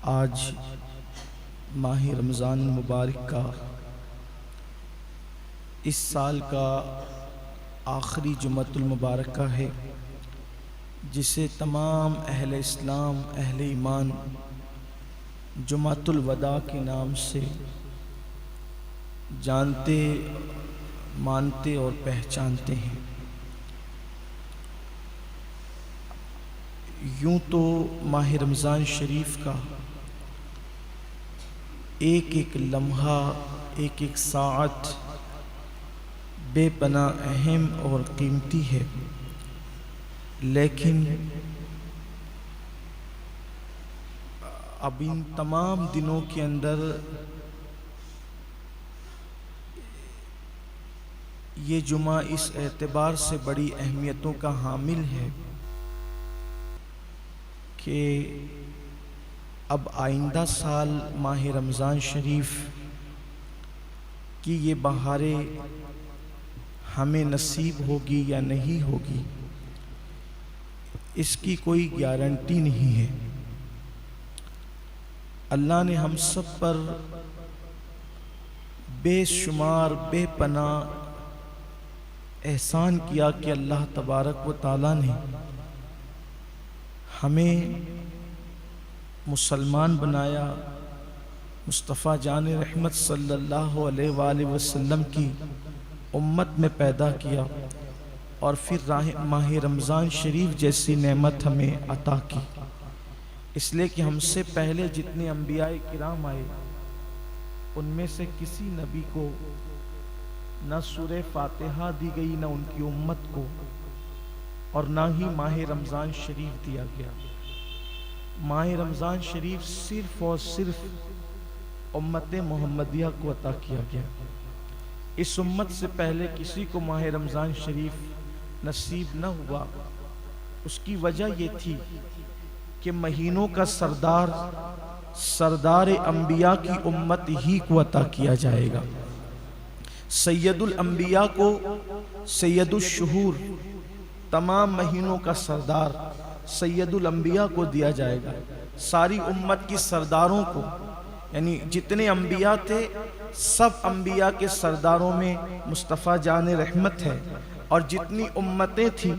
आज माह रमज़ान मुबारक का इस साल का आखिरी जुम्मतुल मुबारक है, जिसे तमाम अहले इस्लाम अहले ईमान जुम्मतुल वदा के नाम से जानते, मानते और पहचानते हैं। यूँ तो माह रमज़ान शरीफ का एक एक लम्हा, एक एक साअत बेपना अहम और कीमती है, लेकिन अब इन तमाम दिनों के अंदर ये जुमा इस एतबार से बड़ी अहमियतों का हामिल है कि अब आइंदा साल माह रमज़ान शरीफ की ये बहारें हमें नसीब होगी या नहीं होगी, इसकी कोई गारंटी नहीं है। अल्लाह ने हम सब पर बेशुमार बेपना एहसान किया कि अल्लाह तबारक व तआला ने हमें मुसलमान बनाया, मुस्तफ़ा जान रहमत सल्लल्लाहु अलैहि वसल्लम की उम्मत में पैदा किया और फिर माह रमज़ान शरीफ जैसी नेमत हमें अता की। इसलिए कि हमसे पहले जितने अंबियाए किराम आए, उनमें से किसी नबी को न सूरह फातिहा दी गई, न उनकी उम्मत को, और ना ही माह रमज़ान शरीफ दिया गया। माह रमज़ान शरीफ सिर्फ और सिर्फ उम्मत मोहम्मदिया को अता किया गया। इस उम्मत से पहले किसी को माह रमज़ान शरीफ नसीब न हुआ। उसकी वजह ये थी कि महीनों का सरदार अंबिया की उम्मत ही को अता किया जाएगा। सैयदुल अंबिया को सैयदुल शुहूर, तमाम महीनों का सरदार सैयदुल अंबिया को दिया जाएगा। सारी उम्मत की सरदारों को, यानी जितने अंबिया थे सब अंबिया के सरदारों में मुस्तफ़ा जान रहमत है, और जितनी उम्मतें थी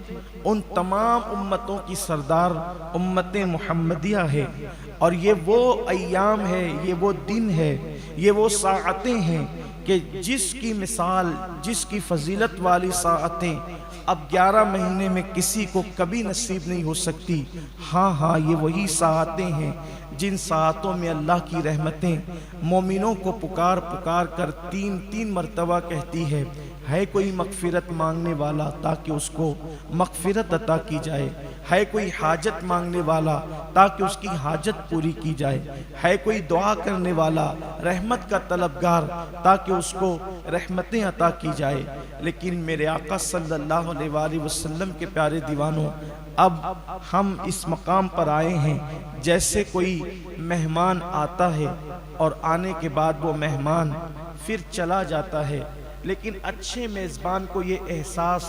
उन तमाम उम्मतों की सरदार उम्मत मुहम्मदिया है। और ये वो अय्याम है, ये वो दिन है, ये वो साअतें हैं कि जिसकी मिसाल, जिसकी फजीलत वाली साअतें अब 11 महीने में किसी को कभी नसीब नहीं हो सकती। हाँ, ये वही साअतें हैं जिन साअतों में अल्लाह की रहमतें मोमिनों को पुकार पुकार कर तीन मर्तबा कहती है कोई मगफिरत मांगने वाला ताकि उसको मगफिरत अता की जाए, है कोई हाजत मांगने वाला ताकि उसकी हाजत पूरी की जाए, है कोई दुआ करने वाला रहमत का तलबगार ताकि उसको रहमतें अता की जाए। लेकिन मेरे आका सल्लल्लाहु अलैहि वसल्लम के प्यारे दीवानों, अब हम इस मकाम पर आए हैं जैसे कोई मेहमान आता है और आने के बाद वो मेहमान फिर चला जाता है, लेकिन अच्छे मेज़बान को ये एहसास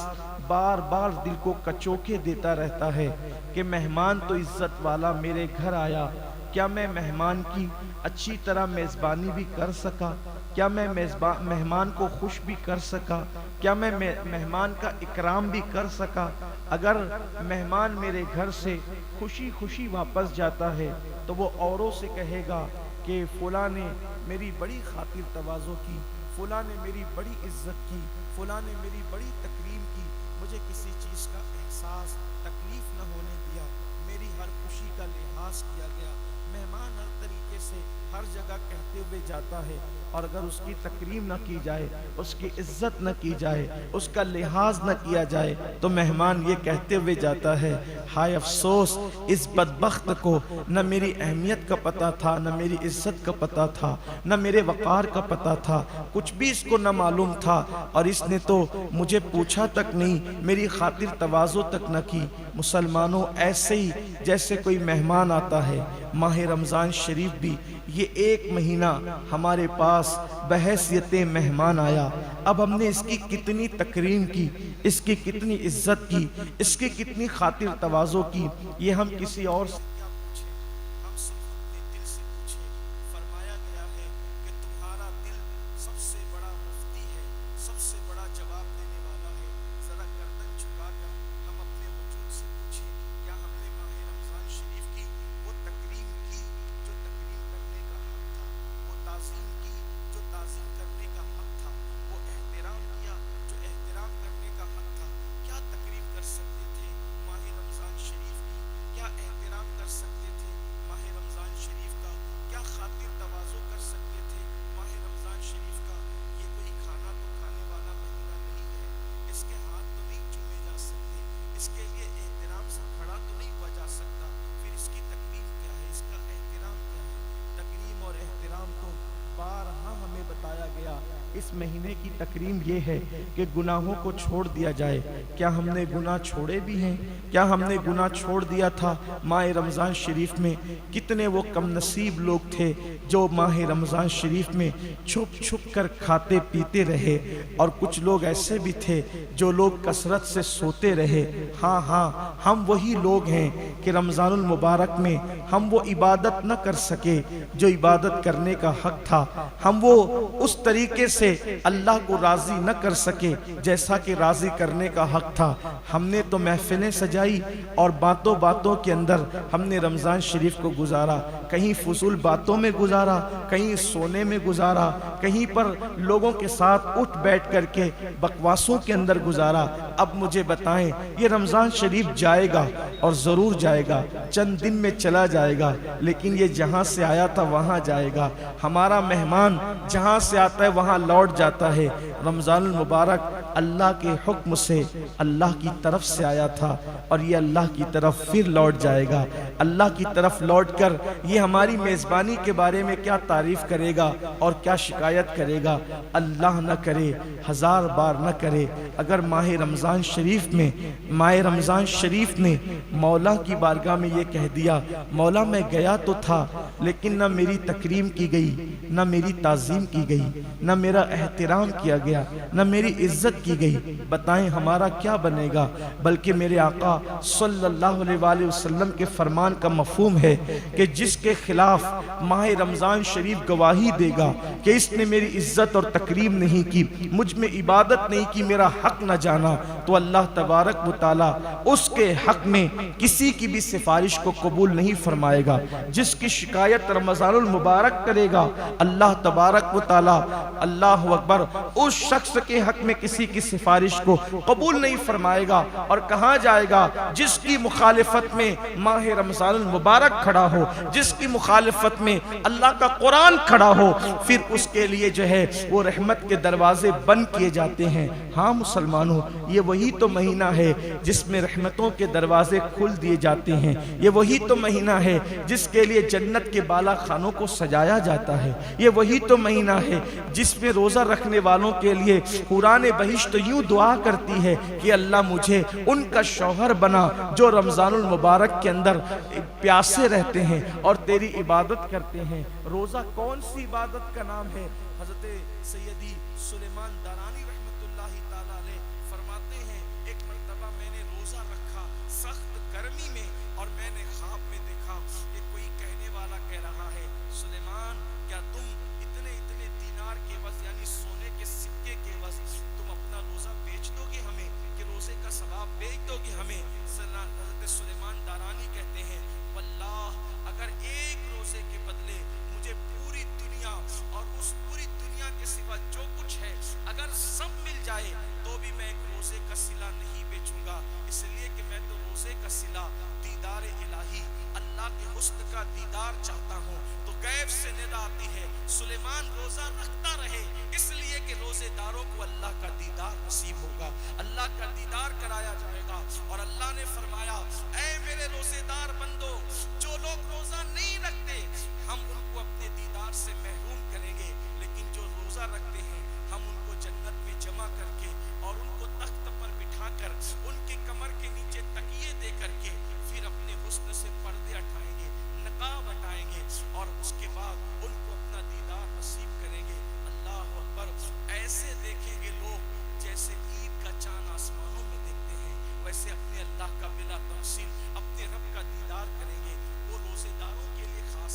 बार बार दिल को कचोके देता रहता है कि मेहमान तो इज़्ज़त वाला मेरे घर आया, क्या मैं मेहमान की अच्छी तरह मेज़बानी भी कर सका? क्या मैं मेहमान को खुश भी कर सका? क्या मैं मेहमान का इकराम भी कर सका? अगर मेहमान मेरे घर से खुशी खुशी वापस जाता है तो वो औरों से कहेगा कि फ़ुला ने मेरी बड़ी खातिर तवाज़ो की, फ़ुला ने मेरी बड़ी इज्जत की, फ़ुला ने मेरी बड़ी तकरीम की, मुझे किसी चीज़ का एहसास तकलीफ़ न होने दिया, मेरी हर खुशी का लिहाज किया गया। मेहमान हर तरीके से हर जगह कहते हुए जाता है, और अगर उसकी तकरीम न की जाए, उसकी इज्जत न की जाए, उसका लिहाज न किया जाए, तो मेहमान ये कहते हुए जाता है, हाय अफसोस इस बदबख्त को न मेरी अहमियत का पता था, न मेरी इज्जत का पता था, न मेरे वक़ार का पता था, कुछ भी इसको न मालूम था, और इसने तो मुझे पूछा तक नहीं, मेरी खातिर तवाज़ो तक न की। मुसलमानों, ऐसे ही जैसे कोई मेहमान आता है, माह रमज़ान शरीफ भी ये एक महीना हमारे पास बहैसियत मेहमान आया। अब हमने इसकी कितनी तकरीम की, इसकी कितनी इज्जत की, इसकी कितनी खातिर तवाज़ो की, ये हम किसी और से इस महीने की तकरीम ये है कि गुनाहों को छोड़ दिया जाए। क्या हमने गुनाह छोड़े भी हैं? क्या हमने गुनाह छोड़ दिया था? माह रमज़ान शरीफ में कितने वो कम नसीब लोग थे जो माह रमज़ान शरीफ में छुप छुप कर खाते पीते रहे, और कुछ लोग ऐसे भी थे जो लोग कसरत से सोते रहे। हाँ हाँ, हम वही लोग हैं कि रमज़ानुल मुबारक में हम वो इबादत न कर सके जो इबादत करने का हक था। हम वो उस तरीके से अल्लाह को राज़ी न कर सके जैसा कि राज़ी करने का हक था। हमने तो महफिलें सजाई और बातों बातों के अंदर हमने रमज़ान शरीफ को गुजारा। कहीं फजूल बातों में गुजारा, कहीं सोने में गुजारा, कहीं पर लोगों के साथ उठ बैठ करके बकवासों के अंदर गुजारा। अब मुझे बताएं, ये रमज़ान शरीफ जाएगा और ज़रूर जाएगा, चंद दिन में चला जाएगा, लेकिन ये जहाँ से आया था वहाँ जाएगा। हमारा मेहमान जहाँ से आता है वहाँ लौट जाता है। रमज़ानुल मुबारक अल्लाह के हुक्म से अल्लाह की तरफ से आया था और ये अल्लाह की तरफ फिर लौट जाएगा। अल्लाह की तरफ लौटकर ये हमारी मेज़बानी के बारे में क्या तारीफ़ करेगा और क्या शिकायत करेगा। अल्लाह न करे, हज़ार बार न करे, अगर माह रमज़ान शरीफ में, माह रमज़ान शरीफ ने मौला की बारगाह में ये कह दिया, मौला मैं गया तो था लेकिन न मेरी तकरीम की गई, न मेरी ताज़ीम की गई, न मेरा एहतराम किया गया, न मेरी इज्जत की गई, बताएं हमारा क्या बनेगा। बल्कि मेरे आका सल्लल्लाहु अलैहि वसल्लम के फरमान का मफहूम है कि जिसके खिलाफ माह रमज़ान शरीफ गवाही देगा कि इसने मेरी इज्जत और तकरीम नहीं की, मुझ में इबादत नहीं की, मेरा हक न जाना, तो अल्लाह तबारक व तआला उसके हक में किसी की भी सिफारिश को कबूल नहीं फरमाएगा। जिसकी शिकायत रमज़ानुल मुबारक करेगा, अल्लाह तबारक व तआला, अल्लाह अकबर, उस शख्स के हक में किसी की सिफारिश को कबूल नहीं फरमाएगा। और कहाँ जाएगा? जिसकी मुखालिफत में माह रमज़ानुल मुबारक खड़ा हो, जिसकी मुखालिफत में अल्लाह का कुरान खड़ा हो, फिर उसके लिए जो है वो रहमत के दरवाजे बंद किए जाते हैं। हाँ मुसलमानों, ये वही तो महीना है जिसमें रहमतों के दरवाजे खोल दिए जाते हैं। ये वही तो महीना है जिसके लिए जन्नत के बाला खानों को सजाया जाता है। ये वही तो महीना है जिसमें रोज़ा रखने वालों के लिए कुरान बहिश्त यूं दुआ करती है कि अल्लाह मुझे उनका शौहर बना जो रमज़ानुल मुबारक के अंदर प्यासे रहते हैं और तेरी इबादत करते हैं। रोज़ा कौन सी इबादत का नाम है? हज़रत सैयदी सुलेमान दारानी रहमतुल्लाहि ताला अलैह फरमाते हैं, एक मर्तबा मैंने रोज़ा रखा सख्त गर्मी में और मैंने ख्वाब में देखा कि कोई कहने वाला कह रहा है, सुलेमान क्या तुम इतने इतने दीनार के वज़ यानी सोने के सिक्के के वज़ तुम अपना रोज़ा बेच दोगे हमें, कि रोज़े का सवाब बेच दोगे हमें? हज़रत सुलेमान दारानी कहते हैं, वल्लाह अगर एक रोज़े के बदले मुझे पूरी दुनिया और उस पूरी दुनिया के सिवा जो कुछ है अगर सब मिल जाए तो भी मैं एक रोज़े का सिला नहीं बेचूंगा, इसलिए कि मैं तो रोज़े का सिला दीदार इलाही, अल्लाह के हुस्न का दीदार चाहता हूँ। तो गैब से निदा आती है, सुलेमान रोज़ा रखता रहे इसलिए कि रोज़ेदारों को अल्लाह का दीदार नसीब होगा, अल्लाह का दीदार कराया जाएगा। और अल्लाह ने फरमाया, ऐ मेरे रोज़ेदार बंदो, जो लोग रोज़ा नहीं रखते हम उनको अपने दीदार से महरूम करेंगे, लेकिन जो रोज़ा रखते हैं हम उनको जन्नत में जमा करके और उनको तख्त पर बिठाकर उनके कमर के नीचे तकिए दे करके फिर अपने हुस्न से पर्दे हटाएंगे, नकाब हटाएंगे और उसके बाद उनको अपना दीदार नसीब करेंगे। अल्लाह अकबर, ऐसे देखेंगे लोग जैसे ईद का चांद आसमानों में देखते हैं, वैसे अपने अल्लाह का बिला तफसील अपने रब का दीदार करेंगे। वो रोज़ेदारों के लिए खास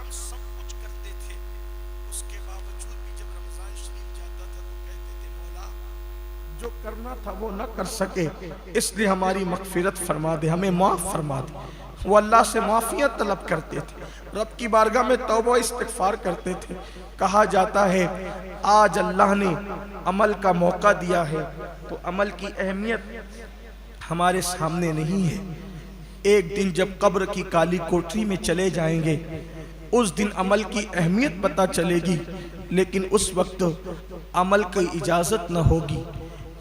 हम सब कुछ करते थे, उसके बावजूद भी जब रमजान शरीफ जाता था तो कहते थे मौला जो करना था वो न कर सके, इसलिए हमारी मगफिरत फरमा दे, हमें माफ फरमा दे। वो अल्लाह से माफिया तलब करते थे, रब की बारगाह में तौबा इस्तिगफार करते थे। कहा जाता है आज अल्लाह ने अमल का मौका दिया है तो अमल की अहमियत हमारे सामने नहीं है। एक दिन जब कब्र की काली कोठरी में चले जाएंगे उस दिन अमल की अहमियत पता चलेगी, लेकिन उस वक्त अमल की इजाज़त न होगी,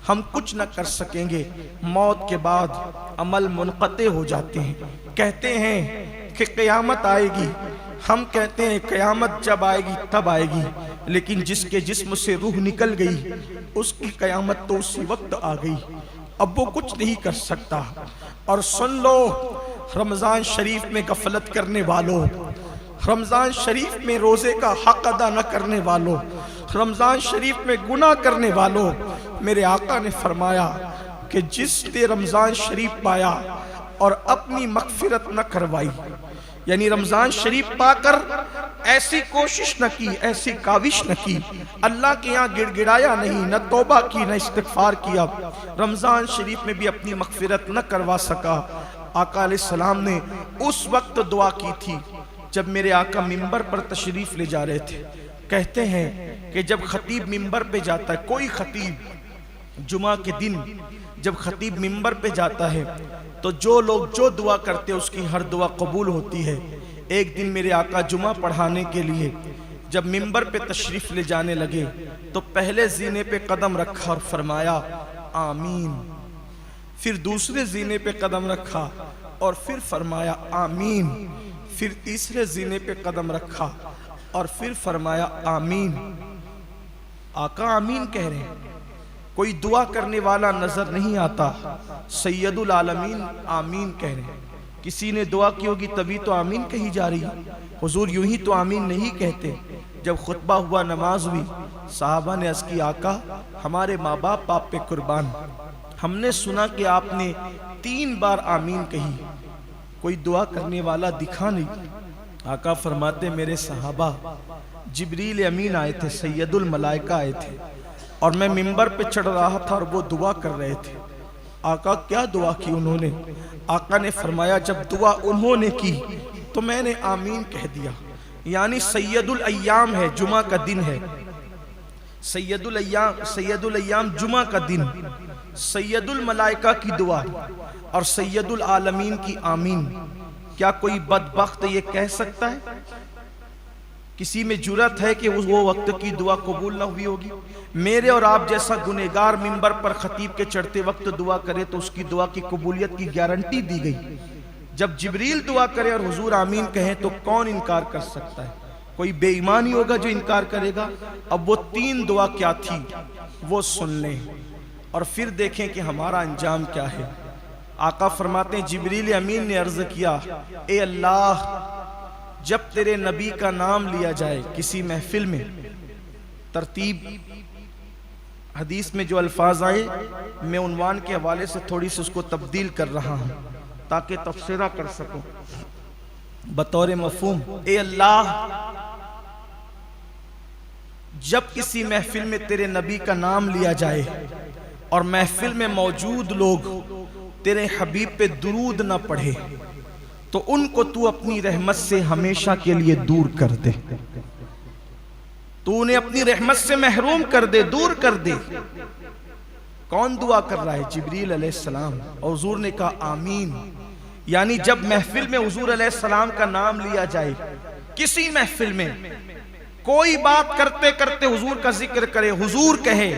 हम कुछ न कर सकेंगे। मौत के बाद अमल मुनक़ते हो जाते हैं। कहते हैं कि क़यामत आएगी, हम कहते हैं क़यामत जब आएगी तब आएगी, लेकिन जिसके जिस्म से रूह निकल गई उसकी क़यामत तो उसी वक्त आ गई, अब वो कुछ नहीं कर सकता। और सुन लो रमज़ान शरीफ में गफलत करने वालों, रमज़ान शरीफ में रोज़े का हक अदा न करने वालों, रमज़ान शरीफ में गुनाह करने वालों, मेरे आका ने फरमाया कि जिसने रमज़ान शरीफ पाया और अपनी मगफिरत न करवाई, यानी रमज़ान शरीफ पाकर ऐसी कोशिश न की, ऐसी काविश न की, अल्लाह के यहाँ गिड़गिड़ाया नहीं, न तौबा की, न इस्तिग़फ़ार किया, रमज़ान शरीफ में भी अपनी मगफिरत न करवा सका। आका अलैहिस्सलाम ने उस वक्त दुआ की थी जब मेरे आका मिंबर पर तशरीफ ले जा रहे थे। कहते हैं कि जब खतीब मिंबर पे जाता है, कोई खतीब जुमा के दिन जब खतीब मिंबर पे जाता है तो जो लोग जो दुआ करते हैं उसकी हर दुआ कबूल होती है। एक दिन मेरे आका जुमा पढ़ाने के लिए जब मिंबर पे तशरीफ ले जाने लगे तो पहले जीने पे कदम रखा और फरमाया आमीन, फिर दूसरे जीने पे कदम रखा और फिर फरमाया आमीन, फिर तीसरे जीने पे कदम रखा और फिर फरमाया आमीन। आका आमीन कह रहे हैं, कोई दुआ करने वाला नजर नहीं आता, सैयदुल आलमीन आमीन कह रहे हैं। किसी ने दुआ की होगी तभी तो आमीन कही जा रही है, हुजूर यूं ही तो आमीन नहीं कहते। जब खुतबा हुआ, नमाज हुई, साहबा ने अर्ज़ की आका हमारे माँ बाप आप पे कुर्बान, हमने सुना कि आपने 3 बार आमीन कही, कोई दुआ करने वाला दिखा नहीं। आका फरमाते मेरे सहाबा जिब्रील अमीन आए थे, सैयदुल मलाइका आए थे और मैं मिंबर पे चढ़ रहा था और वो दुआ कर रहे थे। आका क्या दुआ की उन्होंने? आका ने फरमाया जब दुआ उन्होंने की तो मैंने आमीन कह दिया। यानी सैयदुल अय्याम है, जुमा का दिन है, सैयदुल अय्याम जुमा का दिन, सैयदुल मलाइका की दुआ और सैयदुल आलमीन की आमीन। क्या कोई बदबख्त ये कह सकता है? किसी में जुरत है कि वो वक्त की दुआ कबूल ना हुई होगी? मेरे और आप जैसा गुनहगार मिंबर पर खतीब के चढ़ते वक्त दुआ करे तो उसकी दुआ की कबूलियत की गारंटी दी गई। जब जिब्रील दुआ करे और हुजूर आमीन कहें तो कौन इनकार कर सकता है? कोई बेईमान ही होगा जो इनकार करेगा। अब वो 3 दुआ क्या थी वो सुन लें और फिर देखें कि हमारा अंजाम क्या है। आका फरमाते हैं जिब्रील अमीन ने अर्ज किया, ए अल्लाह जब तेरे नबी का नाम लिया जाए किसी महफिल में, तरतीब हदीस में जो अल्फाज आए मैं उन्वान के हवाले से थोड़ी सी उसको तब्दील कर रहा हूं ताकि तफसीरा कर सकूं बतौर मफहूम। ए अल्लाह जब किसी महफिल में तेरे नबी का नाम लिया जाए और महफिल में मौजूद लोग तेरे हबीब पे दुरूद न पढ़े तो उनको तू अपनी रहमत से हमेशा के लिए दूर कर दे, तू उन्हें अपनी रहमत से महरूम कर दे, दूर कर दे। कौन दुआ कर रहा है? जिब्रील अलैहिस्सलाम। और हुजूर ने कहा आमीन। यानी जब महफिल में हुजूर अलैहिस्सलाम का नाम लिया जाए, किसी महफिल में कोई बात करते करते हुजूर का जिक्र करे, हुजूर कहे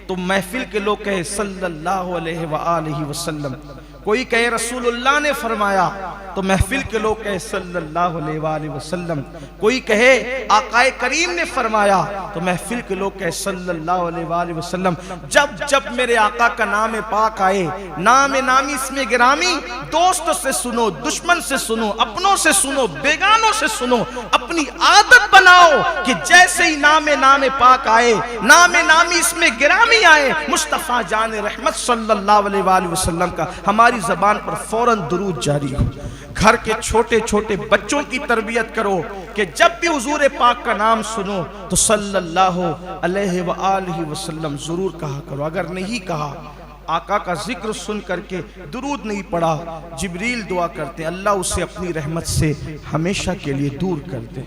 तो महफिल के लोग कहे सल्लल्लाहु अलैहि वसल्लम, कोई कहे रसूलुल्लाह ने फरमाया तो महफिल के लोग कहे सल्लल्लाहु अलैहि वसल्लम, कोई कहे आकाए करीम ने फरमाया तो महफिल के लोग कहे सल्लल्लाहु अलैहि वसल्लम। जब जब मेरे आका का नाम पाक आए, नाम नामी इसमें गिरामी, दोस्त से सुनो, दुश्मन से सुनो, अपनों से सुनो, बेगानों से सुनो, अपनी आदत बनाओ कि जैसे ही नाम पाक आए, नाम नामी इसमें गिरामी आए, मुस्तफा जान रहमत सल्लल्लाहु अलैहि वसल्लम का हमारी जबान पर फौरन दुरूद जारी हो। घर के छोटे छोटे बच्चों की तरबियत करो कि जब भी हुजूर पाक का नाम सुनो तो सल्लल्लाहु अलैहि व आलिहि वसल्लम जरूर कहा करो। अगर नहीं कहा, आका का जिक्र सुन करके दुरूद नहीं पढ़ा, जिब्रील दुआ करते अल्लाह उसे अपनी रहमत से हमेशा के लिए दूर कर दे।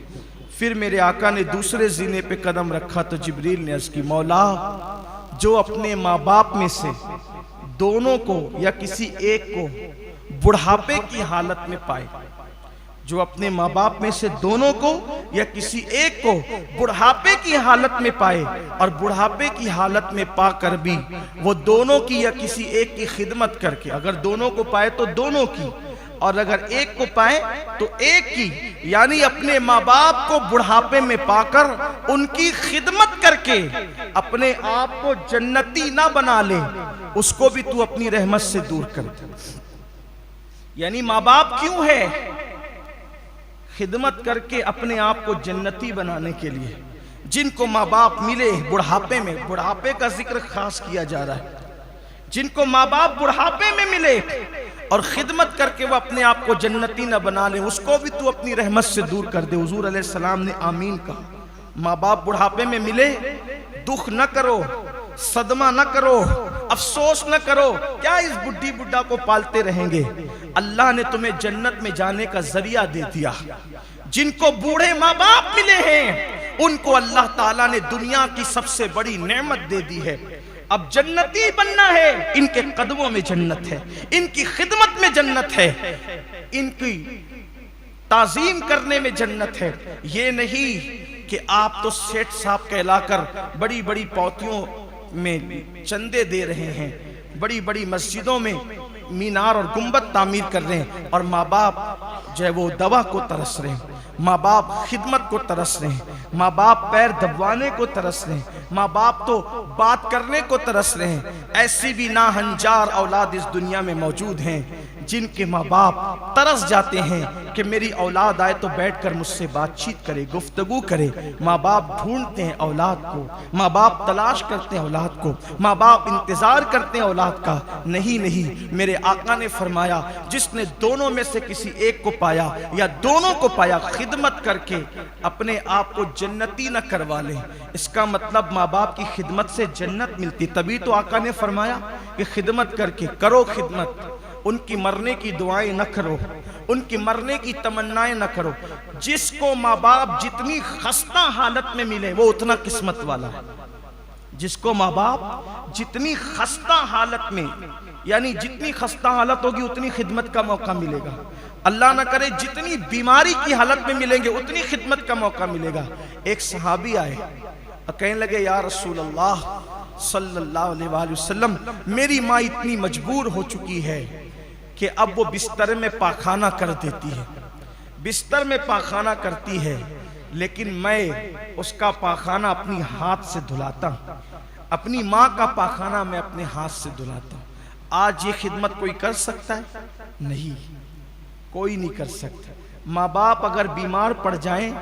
फिर मेरे आका ने दूसरे जीने पे कदम रखा तो जिब्रील ने अर्ज़ की, मौला जो अपने माँ बाप में से दोनों को या किसी एक को बुढ़ापे की हालत में पाए, जो अपने माँ बाप में से दोनों को या किसी एक को बुढ़ापे की हालत में पाए और बुढ़ापे की हालत में पाकर भी वो दोनों की या किसी एक की खिदमत करके, अगर दोनों को पाए तो दोनों की, और अगर एक को पाए तो एक की, यानी अपने माँ बाप को बुढ़ापे में पाकर उनकी खिदमत करके अपने आप को जन्नती ना बना ले, उसको भी तू अपनी रहमत से दूर कर दे। यानी माँ बाप क्यों है? खिदमत करके अपने आप को जन्नती बनाने के लिए। जिनको माँ बाप मिले बुढ़ापे में, बुढ़ापे का जिक्र खास किया जा रहा है, जिनको माँ बाप बुढ़ापे में मिले और खिदमत करके वो अपने आप को जन्नती न बना ले, उसको भी तू अपनी रहमत से दूर कर दे। हुजूर अलैहिस्सलाम ने आमीन कहा। माँ बाप बुढ़ापे में मिले, दुख न करो, सदमा न करो, अफसोस न करो, क्या इस बुढ़ी बुढ़ा को पालते रहेंगे। अल्लाह ने तुम्हें जन्नत में जाने का जरिया दे दिया। जिनको बूढ़े माँ बाप मिले हैं उनको अल्लाह ताला ने दुनिया की सबसे बड़ी नेमत दे दी है। अब जन्नती बनना है, इनके कदमों में जन्नत है, इनकी खिदमत में जन्नत है, इनकी ताजीम करने में जन्नत है। ये नहीं कि आप तो सेठ साहब कहलाकर बड़ी बड़ी पौतियों में चंदे दे रहे हैं, बड़ी बड़ी मस्जिदों में मीनार और गुंबद तामीर कर रहे हैं, और माँ बाप जो है वो दवा को तरस रहे हैं, माँ बाप खिदमत को तरस रहे हैं, माँ बाप पैर दबाने को तरस रहे हैं, माँ बाप तो बात करने को तरस रहे हैं। ऐसी भी नाहंजार औलाद इस दुनिया में मौजूद हैं जिनके माँ बाप तरस जाते हैं कि मेरी औलाद आए तो बैठकर मुझसे बातचीत करे, गुफ्तगू करे। माँ बाप ढूंढते हैं औलाद को, माँ बाप तलाश करते हैं औलाद को, माँ बाप इंतजार करते हैं औलाद का। नहीं नहीं, मेरे आका ने फरमाया जिसने दोनों में से किसी एक को पाया या दोनों को पाया, खिदमत करके अपने आप को जन्नती न करवा ले। इसका मतलब माँ बाप की खिदमत से जन्नत मिलती। तभी तो आका ने फरमाया कि खिदमत करके करो खिदमत, उनकी मरने की दुआएं न करो, उनकी मरने की तमन्नाएं न करो। जिसको माँ बाप जितनी खस्ता हालत में मिले वो उतना किस्मत वाला है। जिसको माँ बाप जितनी खस्ता हालत में, यानी जितनी खस्ता हालत होगी उतनी खिदमत का मौका मिलेगा। अल्लाह ना करे जितनी बीमारी की हालत में मिलेंगे उतनी खिदमत का मौका मिलेगा। एक सहाबी आए और कहने लगे, या रसूल अल्लाह सल्लल्लाहु अलैहि वसल्लम, मेरी माँ इतनी मजबूर हो चुकी है कि अब वो बिस्तर में पाखाना कर देती है, बिस्तर में पाखाना करती है, लेकिन मैं उसका पाखाना अपनी हाथ से धुलाता हूँ, अपनी माँ का पाखाना मैं अपने हाथ से धुलाता हूँ। आज ये खिदमत कोई कर सकता है? नहीं, कोई नहीं कर सकता। माँ बाप अगर बीमार पड़ जाएं,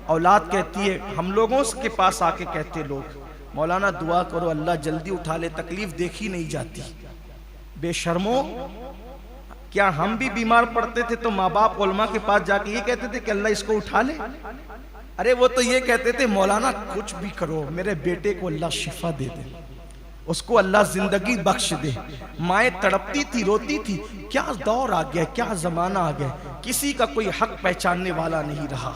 औलाद कहती है, हम लोगों के पास आके कहते लोग, मौलाना दुआ करो अल्लाह जल्दी उठा ले, तकलीफ देखी नहीं जाती। बेशर्मो, क्या हम भी बीमार पड़ते थे तो माँ बाप उलमा के पास जाके ये कहते थे कि अल्लाह इसको उठा ले? अरे वो तो ये कहते थे, मौलाना कुछ भी करो, मेरे बेटे को अल्लाह शिफा दे दे, उसको अल्लाह जिंदगी बख्श दे। माएँ तड़पती थी, रोती थी। क्या दौर आ गया, क्या जमाना आ गया, किसी का कोई हक पहचानने वाला नहीं रहा।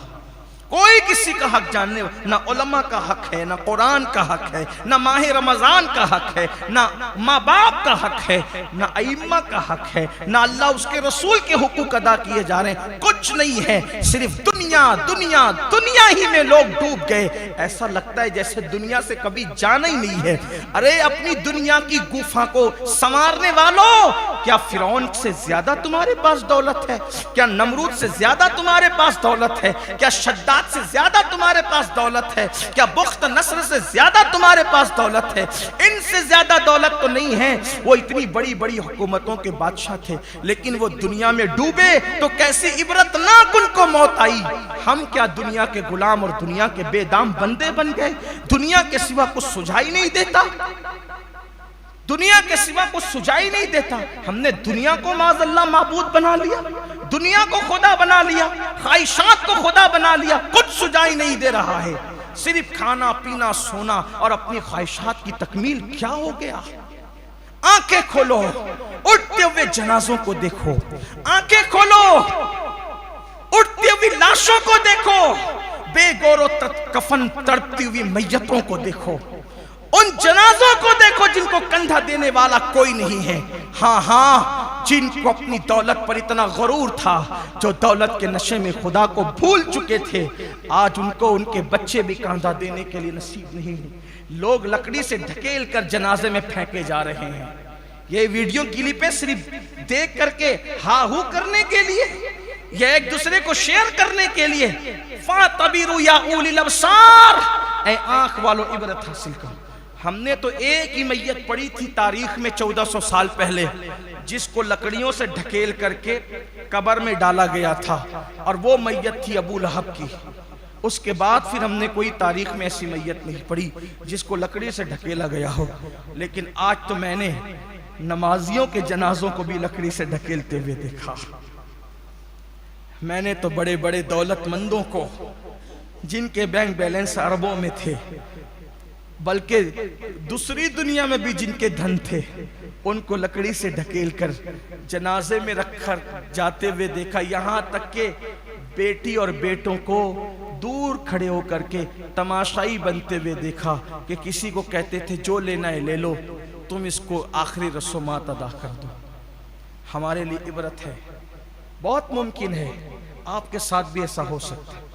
कोई किसी का हक जानने, ना उलमा का हक है, ना कुरान का हक है, ना माह रमजान का हक है, ना माँ बाप का हक है, ना अइम्मा का हक है, ना अल्लाह उसके रसूल के हुकूक अदा किए जा रहे हैं। कुछ नहीं है, सिर्फ दुनिया दुनिया दुनिया ही में लोग डूब गए। ऐसा लगता है जैसे दुनिया से कभी जाना ही नहीं है। अरे अपनी दुनिया की गुफा को संवारने वालों, क्या फिरौन से ज्यादा तुम्हारे पास दौलत है? क्या नमरूद से ज्यादा तुम्हारे पास दौलत है? क्या शद्दाद से ज्यादा तुम्हारे पास दौलत है? क्या बुख्त नस्र से ज्यादा तुम्हारे पास दौलत है? इनसे ज्यादा दौलत तो नहीं है। वो इतनी बड़ी बड़ी हुकूमतों के बादशाह थे, लेकिन वो दुनिया में डूबे तो कैसी इबरतनाक उनको मौत आई। हम क्या दुनिया के गुलाम और दुनिया के बेदाम बंदे बन गए? दुनिया के सिवा कुछ सुझाई नहीं देता, दुनिया के सिवा कुछ सुझाई नहीं देता। हमने दुनिया को माज़अल्लाह माबूद बना लिया, दुनिया को खुदा बना लिया, ख्वाहिशात को खुदा बना लिया, कुछ सुझाई नहीं दे रहा है। सिर्फ खाना पीना सोना और अपनी ख्वाहिशात की तकमील क्या हो गया? आंखें खोलो, उठते हुए जनाजों को देखो, आंखें खोलो, उठती हुई लाशों को देखो, बेगौरो कफन तड़पती हुई मैयतों को देखो, उन जनाजों को देखो जिनको कंधा देने वाला कोई नहीं है। हाँ हाँ, जिनको अपनी दौलत पर इतना गुरूर था, जो दौलत के नशे में खुदा को भूल चुके थे, आज उनको उनके बच्चे भी कंधा देने के लिए नसीब नहीं है। लोग लकड़ी से ढकेल कर जनाजे में फेंके जा रहे हैं। ये वीडियो क्लिपें सिर्फ देख करके हा हू करने के लिए या एक दूसरे को शेयर करने के लिए। फातबिरु या उलिल अबसार, ऐ आंख वालों इबरत हासिल करो। हमने तो एक ही मैयत पड़ी थी तारीख में 1400 साल पहले, जिसको लकड़ियों से ढकेल करके कब्र में डाला गया था, और वो मैयत थी अबू लहब की। उसके बाद फिर हमने कोई तारीख में ऐसी मैयत नहीं पड़ी जिसको लकड़ी से ढकेला गया हो। लेकिन आज तो मैंने नमाजियों के जनाजों को भी लकड़ी से ढकेलते हुए देखा। मैंने तो बड़े बड़े दौलतमंदों को, जिनके बैंक बैलेंस अरबों में थे, बल्कि दूसरी दुनिया में भी जिनके धन थे, उनको लकड़ी से ढकेल कर जनाजे में रखकर जाते हुए देखा। यहाँ तक के बेटी और बेटों को दूर खड़े होकर के तमाशाई बनते हुए देखा कि किसी को कहते थे जो लेना है ले लो, तुम इसको आखिरी रस्मात अदा कर दो। हमारे लिए इबरत है। बहुत मुमकिन है आपके साथ भी ऐसा हो सकता है,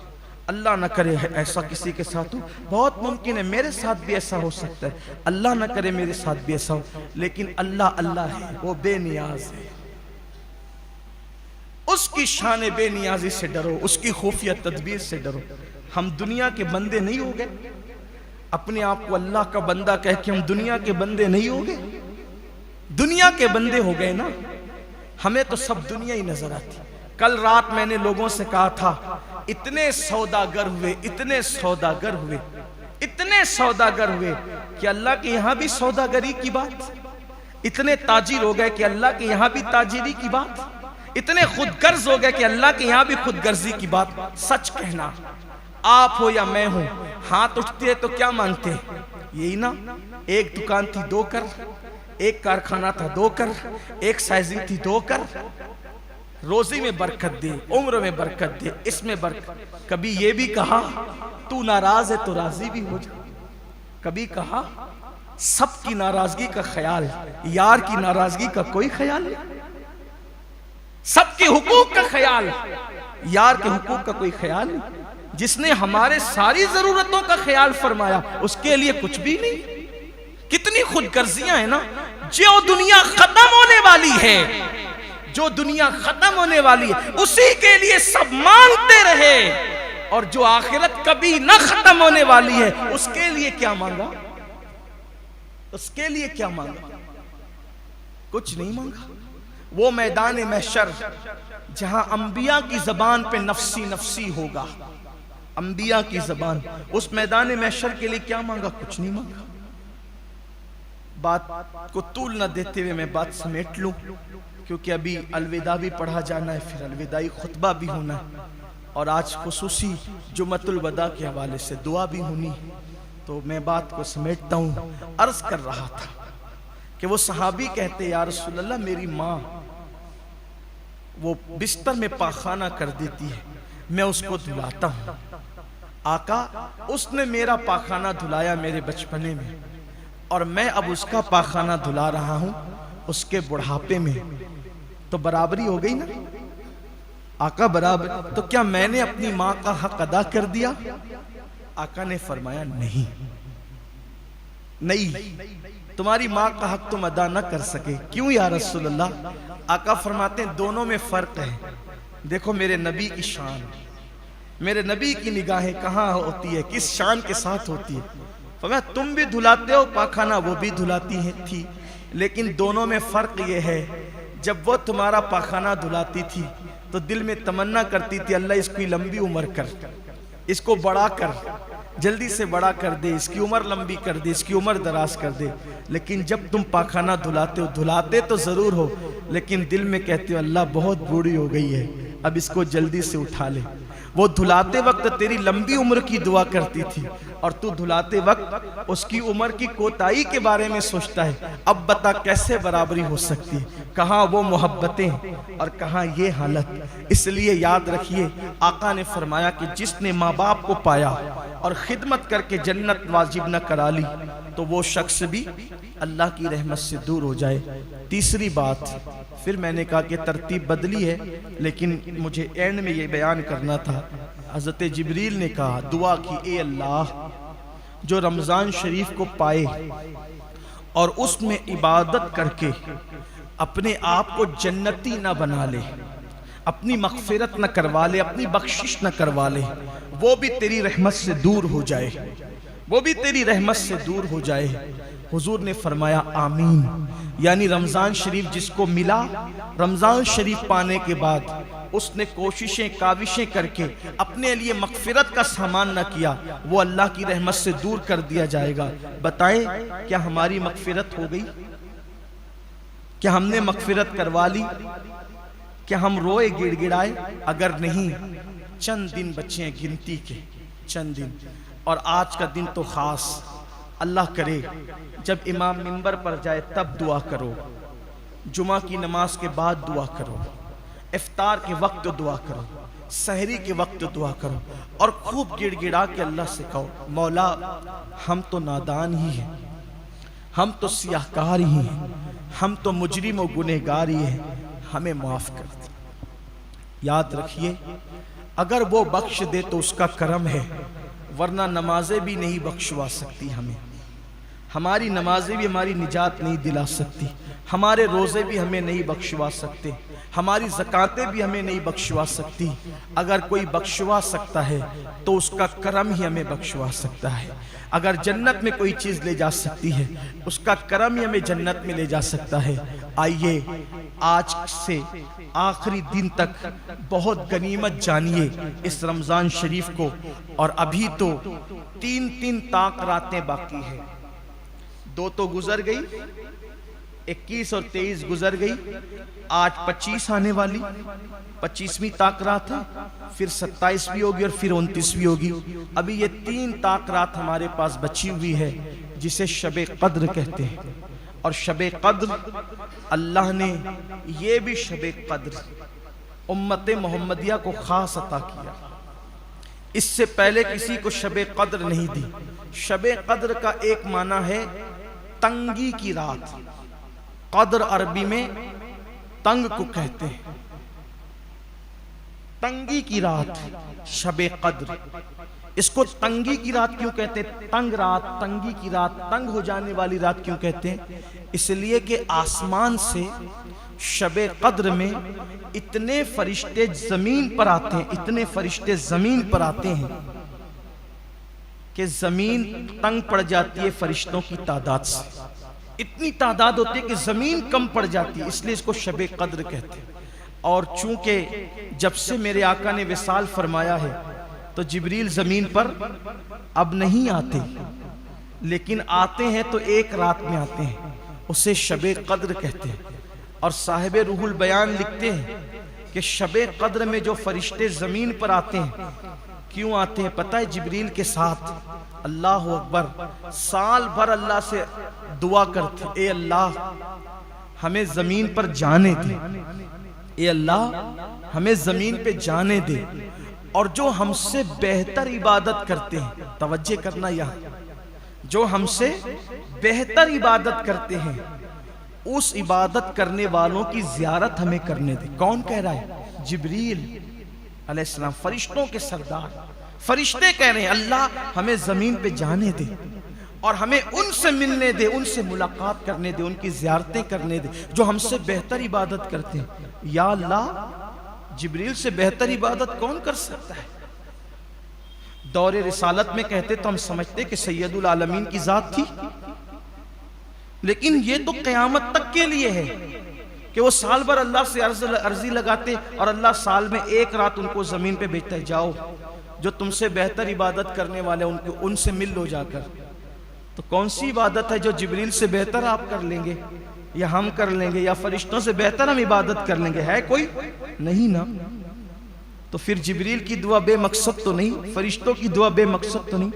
अल्लाह न करे ऐसा किसी के साथ हो। बहुत मुमकिन है मेरे साथ भी ऐसा हो सकता है, अल्लाह न करे मेरे साथ भी ऐसा हो। लेकिन अल्लाह अल्लाह है, वो बेनियाज है। उसकी शान बेनियाजी से डरो, उसकी खुफिया तदबीर से डरो। हम दुनिया के बंदे नहीं हो गए, अपने आप को अल्लाह का बंदा कह के हम दुनिया के बंदे नहीं हो गए। दुनिया के बंदे हो गए ना, हमें तो सब दुनिया ही नजर आती। कल रात मैंने लोगों से कहा था, इतने सौदागर हुए, इतने सौदागर हुए, इतने सौदागर हुए कि अल्लाह के यहां भी सौदागरी की बात, इतने ताजिर हो गए कि अल्लाह के यहां भी ताजिरी की बात, इतने खुदगर्ज हो गए कि अल्लाह के यहां भी खुदगर्जी की बात। सच कहना, आप हो या मैं हूं, हाथ उठते हैं तो क्या मांगते हैं? यही ना, एक दुकान थी 2 कर, एक कारखाना था 2 कर, एक साइजिंग थी 2 कर। रोजी में बरकत दे, उम्र में बरकत दे, इसमें बरकत। कभी ये भी कहा तू नाराज है तो राजी भी हो जा। कभी कहा सबकी नाराजगी का ख्याल, यार की नाराजगी का कोई ख्याल नहीं। सबके हुकूक का ख्याल, यार के हुकूक का कोई ख्याल नहीं। जिसने हमारे सारी जरूरतों का ख्याल फरमाया, उसके लिए कुछ भी नहीं। कितनी खुदगर्जियां है ना। जो दुनिया खत्म होने वाली है, जो दुनिया खत्म होने वाली है, उसी के लिए सब मांगते रहे, और जो आखिरत कभी ना खत्म होने वाली है, उसके लिए क्या मांगा? उसके लिए क्या मांगा? कुछ नहीं मांगा। वो मैदान महशर जहां अंबिया की जबान पे नफसी नफसी होगा, अंबिया की जबान, उस मैदान महशर के लिए क्या मांगा? कुछ नहीं मांगा। बात को तूल न देते हुए मैं बात समेट लूं, क्योंकि अभी अलविदा भी पढ़ा जाना है, फिर अलविदाई खुतबा भी होना है, और आज खुसूसी जुमतुल वदा के हवाले से दुआ भी होनी है। तो मैं बात को समेटता हूँ। अर्ज कर रहा था कि वो सहाबी कहते, या रसूल अल्लाह, मेरी माँ वो बिस्तर में पाखाना कर देती है, मैं उसको धुलाता हूँ। आका, उसने मेरा पाखाना धुलाया मेरे बचपने में, और मैं अब उसका पाखाना धुला रहा हूँ उसके बुढ़ापे में, तो बराबरी हो गई ना? आका बराबर। तो क्या मैंने अपनी माँ का हक अदा कर दिया? आका ने फरमाया नहीं, नहीं, तुम्हारी माँ का हक तुम अदा न कर सके। क्यों या रसूल अल्लाह? आका फरमाते हैं दोनों में फर्क है। देखो मेरे नबी की शान, मेरे नबी की निगाहें कहाँ होती है, किस शान के साथ होती है। फरमाया तुम भी धुलाते हो पाखाना, वो भी धुलाती है थी, लेकिन दोनों में फर्क ये है, जब वो तुम्हारा पाखाना धुलाती थी तो दिल में तमन्ना करती थी, अल्लाह इसकी लंबी उम्र कर, इसको बड़ा कर, जल्दी से बड़ा कर दे, इसकी उम्र लंबी कर दे, इसकी उम्र दराज कर दे। लेकिन जब तुम पाखाना धुलाते हो, धुलाते तो जरूर हो, लेकिन दिल में कहते हो अल्लाह बहुत बूढ़ी हो गई है, अब इसको जल्दी से उठा ले। वो धुलाते वक्त तेरी लंबी उम्र की दुआ करती थी और तू धुलाते वक्त उसकी उम्र की कोताही के बारे में सोचता है। अब बता कैसे बराबरी हो सकती है? कहाँ वो मोहब्बतें और कहाँ ये हालत। इसलिए याद रखिए, आका ने फरमाया कि जिसने माँ बाप को पाया और खिदमत करके जन्नत वाजिब न करा ली तो वो शख्स भी अल्लाह की रहमत से दूर हो जाए। तीसरी बात, फिर मैंने कहा कि तरतीब बदली है, लेकिन मुझे एंड में ये बयान करना था। हज़रत जिब्रील ने कहा, दुआ की, ए अल्लाह, जो रमज़ान शरीफ को पाए और उसमें इबादत करके अपने आप को जन्नती न बना ले, अपनी मग़फ़िरत न करवा ले, अपनी बख्शिश न करवा ले, वो भी तेरी रहमत से दूर हो जाए, वो भी तेरी रहमत से दूर हो जाए। हुजूर ने फरमाया आमीन। यानी रमज़ान शरीफ जिसको मिला, रमज़ान शरीफ पाने के बाद उसने कोशिशें काविशें करके अपने लिए मग़फ़िरत का सामान न किया, वो अल्लाह की रहमत से दूर कर दिया जाएगा। बताएं, क्या हमारी मग़फ़िरत हो गई? क्या हमने मग़फ़िरत करवा ली? क्या हम रोए गिड़गिड़ाए? अगर नहीं, चंद दिन बचे हैं गिनती के, चंद दिन, और आज का दिन तो ख़ास। अल्लाह करे जब इमाम मिंबर पर जाए तब दुआ करो, जुमा की नमाज के बाद दुआ करो, इफ्तार के वक्त दुआ करो, सहरी के वक्त दुआ करो, और खूब गिड़गिड़ा के अल्लाह से कहो, मौला हम तो नादान ही हैं, हम तो सियाहकार ही हैं, हम तो मुजरिम और गुनहगार ही हैं, हमें माफ़ कर दे। याद रखिए, अगर वो बख्श दे तो उसका करम है, वरना नमाजें भी नहीं बख्शवा सकती हमें। हमारी नमाजें भी हमारी निजात नहीं दिला सकती, हमारे रोज़े भी हमें नहीं बख्शवा सकते, हमारी ज़कातें भी हमें नहीं बख्शवा सकती। अगर कोई बख्शवा सकता है तो उसका करम ही हमें बख्शवा सकता है। अगर जन्नत में कोई चीज़ ले जा सकती है, उसका करम ही हमें जन्नत में ले जा सकता है। आइए आज से आखिरी दिन तक बहुत गनीमत जानिए इस रमज़ान शरीफ को। और अभी तो 3 ताक रातें बाकी हैं। 2 तो गुजर गई, 21 और 23 गुजर गई, आज 25 आने वाली, 25वीं ताक रात है, फिर 27 भी होगी और फिर 29 भी होगी। अभी ये 3 ताक रात हमारे पास बची हुई है, जिसे शबे कद्र कहते हैं। और शबे कद्र अल्लाह ने ये भी शबे कद्र उम्मत मोहम्मदिया को खास अता किया, इससे पहले किसी को शबे कद्र नहीं दी। शबे कद्र का एक माना है तंगी की रात, कद्र अरबी में तंग को कहते हैं, तंगी की रात शबे कद्र। इसको तंगी की रात क्यों कहते हैं? तंग रात, तंगी की रात, तंग हो जाने वाली रात क्यों कहते हैं? इसलिए कि आसमान से शबे कद्र में इतने फरिश्ते जमीन पर आते हैं, इतने फरिश्ते जमीन पर आते हैं कि जमीन तंग पड़ जाती है फरिश्तों की तादाद से। इतनी तादाद होती है कि जमीन कम पड़ जाती है, इसलिए इसको शबे कद्र कहते हैं। और चूंकि जब से मेरे आका ने विसाल फरमाया है तो जिब्रील जमीन पर अब नहीं आते, लेकिन आते हैं तो एक रात में आते हैं, उसे शबे कद्र कहते हैं। और साहिब रूहुल बयान लिखते हैं कि शबे कद्र में जो फरिश्ते जमीन पर आते हैं, क्यों आते हैं पता है? जिब्रील के साथ अल्लाह अकबर साल भर अल्लाह से दुआ करते, ए अल्लाह हमें जमीन पर जाने दे, ए अल्लाह हमें जमीन पे जाने दे। और जो हमसे बेहतर इबादत करते हैं, तवज्जो करना यहाँ, जो हमसे बेहतर इबादत करते हैं उस इबादत करने वालों की ज़ियारत हमें करने दे। कौन कह रहा है? जिब्रील अलैहिस्सलाम, फरिश्तों के सरदार। फरिश्ते कह रहे हैं अल्लाह हमें जमीन पे जाने दे और हमें उनसे मिलने दे, उनसे मुलाकात करने दे, उनकी ज़ियारतें करने दे जो हमसे बेहतर इबादत करते हैं। या अल्लाह, जिब्रील से बेहतर इबादत कौन कर सकता है? दौरे रिसालत में कहते तो हम समझते कि सैयदुल आलमीन की जात थी, लेकिन ये तो क़यामत तक के लिए है कि वो साल भर अल्लाह से अर्जी लगाते और अल्लाह साल में एक रात उनको ज़मीन पे भेजता है, जाओ जो तुमसे बेहतर इबादत करने वाले उनको उनसे मिल लो जाकर। तो कौन सी इबादत है जो जिब्रील से बेहतर आप कर लेंगे या हम कर लेंगे या फरिश्तों से बेहतर हम इबादत कर लेंगे? है कोई? नहीं ना। तो फिर जिब्रील की दुआ बेमकसद तो नहीं, फरिश्तों की दुआ बेमकसद तो नहीं।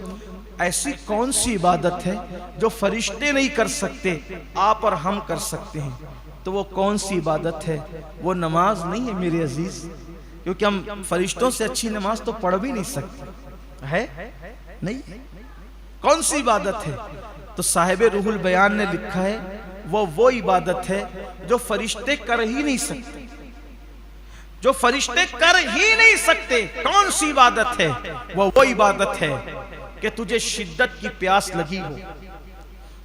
ऐसी कौन सी इबादत है जो फरिश्ते नहीं कर सकते, आप और हम कर सकते हैं? तो वो कौन सी इबादत है? वो नमाज नहीं है मेरे अजीज, क्योंकि हम फरिश्तों से अच्छी नमाज तो पढ़ भी नहीं सकते, है नहीं। कौन सी इबादत है? तो साहिब रूहुल बयान ने लिखा है वो इबादत है जो फरिश्ते कर ही नहीं सकते, जो फरिश्ते कर ही नहीं सकते। कौन सी इबादत है? वो इबादत है कि तुझे शिद्दत की प्यास लगी हो,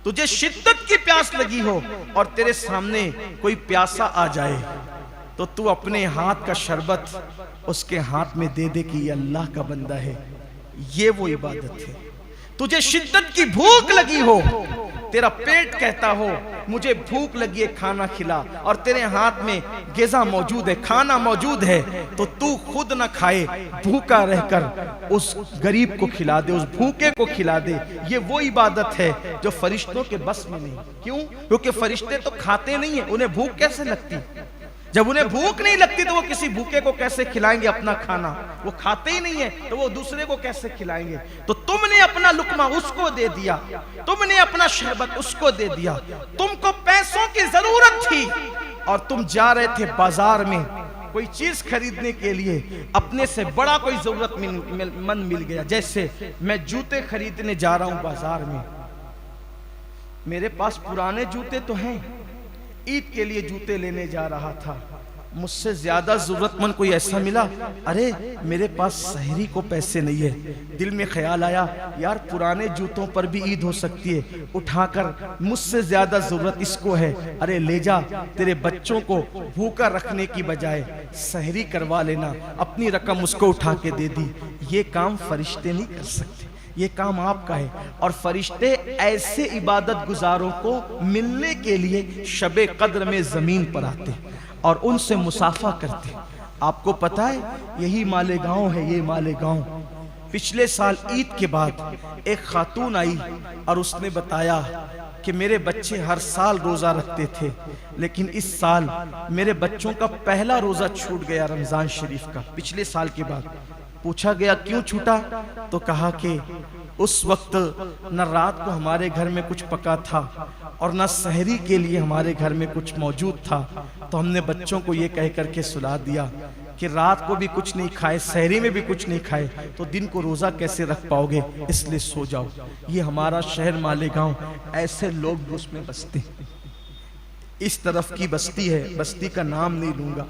तुझे शिद्दत की प्यास लगी हो और तेरे सामने कोई प्यासा आ जाए तो तू अपने हाथ का शरबत उसके हाथ में दे दे कि ये अल्लाह का बंदा है। ये वो इबादत है। तुझे शिद्दत की भूख लगी हो, तेरा पेट कहता हो मुझे भूख लगी है, खाना खिला, और तेरे हाथ में ग़िज़ा मौजूद है, खाना मौजूद है, तो तू खुद ना खाए, भूखा रहकर उस गरीब को खिला दे, उस भूखे को खिला दे। ये वो इबादत है जो फरिश्तों के बस में नहीं। क्यों? क्योंकि फरिश्ते तो खाते नहीं है, उन्हें भूख कैसे लगती? जब उन्हें भूख नहीं लगती तो वो किसी भूखे को कैसे खिलाएंगे अपना खाना? वो खाते ही नहीं है तो वो दूसरे को कैसे खिलाएंगे? तो तुमने अपना लुकमा उसको दे दिया, तुमने अपना शरबत उसको दे दिया। तुमको पैसों की जरूरत थी और तुम जा रहे थे बाजार में कोई चीज खरीदने के लिए, अपने से बड़ा कोई जरूरतमंद मिल गया। जैसे मैं जूते खरीदने जा रहा हूं बाजार में, मेरे पास पुराने जूते तो हैं, ईद के लिए जूते लेने जा रहा था, मुझसे ज्यादा जरूरतमंद कोई ऐसा मिला, अरे मेरे पास सहरी को पैसे नहीं है। दिल में ख्याल आया यार पुराने जूतों पर भी ईद हो सकती है, उठाकर मुझसे ज्यादा जरूरत इसको है, अरे ले जा, तेरे बच्चों को भूखा रखने की बजाय सहरी करवा लेना, अपनी रकम उसको उठा के दे दी। ये काम फरिश्ते नहीं कर सकते, ये काम आपका है। और फरिश्ते ऐसे इबादत गुजारों को मिलने के लिए शबे कद्र में जमीन पर आते और उनसे मुसाफा करते। आपको पता है यही मालेगांव है, ये मालेगांव। पिछले साल ईद के बाद एक खातून आई और उसने बताया कि मेरे बच्चे हर साल रोजा रखते थे, लेकिन इस साल मेरे बच्चों का पहला रोजा छूट गया रमजान शरीफ का, पिछले साल के बाद। पूछा गया क्यों छूटा? तो कहा कि उस वक्त न रात को हमारे घर में कुछ पका था और न सहरी के लिए हमारे घर में कुछ मौजूद था, तो हमने बच्चों को ये कह करके सुला दिया कि रात को भी कुछ नहीं खाए, सहरी में भी कुछ नहीं खाए तो दिन को रोजा कैसे रख पाओगे, इसलिए सो जाओ। ये हमारा शहर मालेगांव, ऐसे लोग उसमें बसते। इस तरफ की बस्ती है, बस्ती का नाम नहीं लूंगा,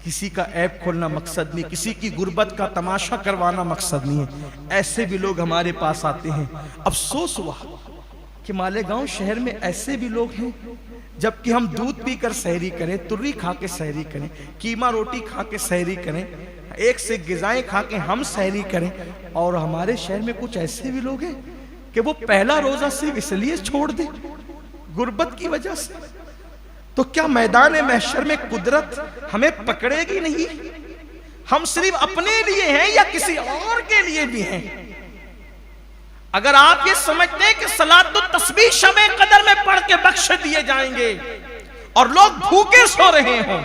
किसी का ऐप खोलना मकसद नहीं, किसी की गुर्बत का तमाशा करवाना मकसद नहीं है। ऐसे भी लोग हमारे पास आते हैं। अफसोस हुआ कि मालेगांव शहर में ऐसे भी लोग हैं, जबकि हम दूध पीकर सहरी करें, तुर्री खा के सहरी करें, कीमा रोटी खा के सहरी करें, एक से ग़िज़ाएं खा के हम सहरी करें, और हमारे शहर में कुछ ऐसे भी लोग हैं कि वो पहला रोजा सिर्फ इसलिए छोड़ दे गुर्बत की वजह से। तो क्या मैदान महशर में कुदरत हमें पकड़ेगी नहीं? हम सिर्फ अपने लिए हैं या किसी और के लिए भी हैं? अगर आप ये समझते हैं कि सलातुत तस्बीह शबे कदर में पढ़ के बख्श दिए जाएंगे और लोग भूखे सो रहे हों,